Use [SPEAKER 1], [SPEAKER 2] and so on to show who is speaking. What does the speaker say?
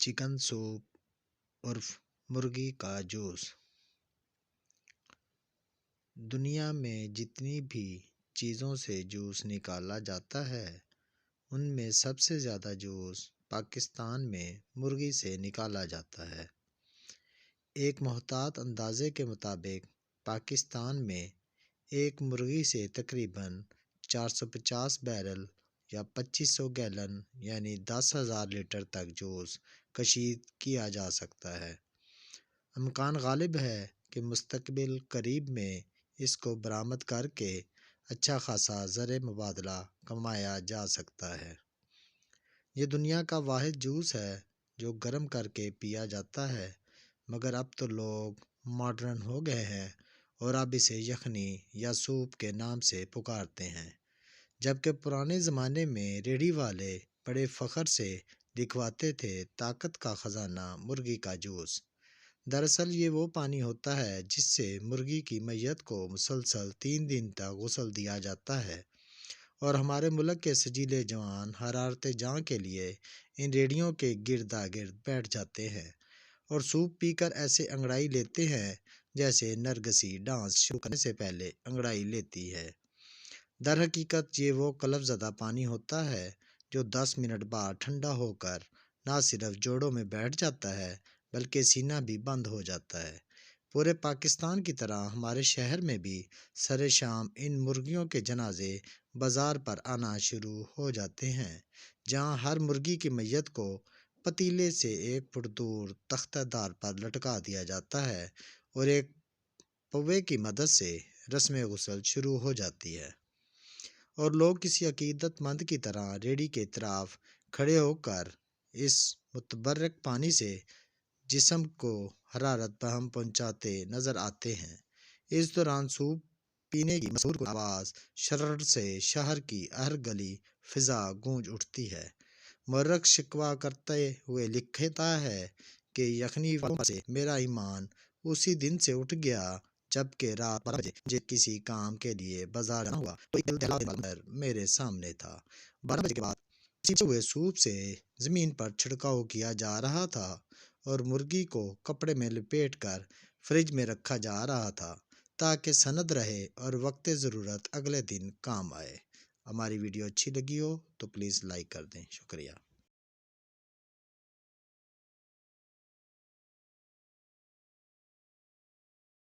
[SPEAKER 1] Chicken soup عرف مرغی کا جوس۔ دنیا میں جتنی بھی چیزوں سے جوس نکالا جاتا ہے ان میں سب سے زیادہ جوس پاکستان میں مرغی سے نکالا جاتا ہے۔ ایک محتاط اندازے کے مطابق پاکستان میں ایک مرغی سے تقریباً 450 بیرل یا 2500 گیلن یعنی 10,000 لیٹر تک جوس کشید کیا جا سکتا ہے۔ امکان غالب ہے کہ مستقبل قریب میں اس کو برآمد کر کے اچھا خاصا زر مبادلہ کمایا جا سکتا ہے۔ یہ دنیا کا واحد جوس ہے جو گرم کر کے پیا جاتا ہے، مگر اب تو لوگ ماڈرن ہو گئے ہیں اور اب اسے یخنی یا سوپ کے نام سے پکارتے ہیں، جبکہ پرانے زمانے میں ریہڑی والے بڑے فخر سے دکھواتے تھے طاقت کا خزانہ مرغی کا جوس۔ دراصل یہ وہ پانی ہوتا ہے جس سے مرغی کی میت کو مسلسل 3 دن تک غسل دیا جاتا ہے، اور ہمارے ملک کے سجیلے جوان حرارت جاں کے لیے ان ریڑھیوں کے گردا گرد بیٹھ جاتے ہیں اور سوپ پی کر ایسے انگڑائی لیتے ہیں جیسے نرگسی ڈانس شروع کرنے سے پہلے انگڑائی لیتی ہے۔ در حقیقت یہ وہ قلف زدہ پانی ہوتا ہے جو 10 منٹ بعد ٹھنڈا ہو کر نہ صرف جوڑوں میں بیٹھ جاتا ہے بلکہ سینہ بھی بند ہو جاتا ہے۔ پورے پاکستان کی طرح ہمارے شہر میں بھی سر شام ان مرغیوں کے جنازے بازار پر آنا شروع ہو جاتے ہیں، جہاں ہر مرغی کی میت کو پتیلے سے 1 فٹ دور تختہ دار پر لٹکا دیا جاتا ہے اور ایک پوے کی مدد سے رسم غسل شروع ہو جاتی ہے، اور لوگ کسی عقیدت مند کی طرح ریڑھی کے اطراف کھڑے ہو کر اس متبرک پانی سے جسم کو حرارت بہم پہنچاتے نظر آتے ہیں۔ اس دوران سوپ پینے کی مسحور کن آواز شرر سے شہر کی ہر گلی فضا گونج اٹھتی ہے۔ مورخ شکوہ کرتے ہوئے لکھتا ہے کہ یخنی والوں سے میرا ایمان اسی دن سے اٹھ گیا جب کہ رات 12 بجے مجھے کسی کام کے لیے بازار جانا ہوا تو ایک دل دہلا دینے والا منظر میرے سامنے تھا۔ 12 بجے کے بعد پسے ہوئے سوپ سے زمین پر چھڑکاؤ کیا جا رہا تھا اور مرغی کو کپڑے میں لپیٹ کر فریج میں رکھا جا رہا تھا تاکہ سند رہے اور وقت ضرورت اگلے دن کام آئے۔ ہماری ویڈیو اچھی لگی ہو تو پلیز لائک کر دیں۔ شکریہ۔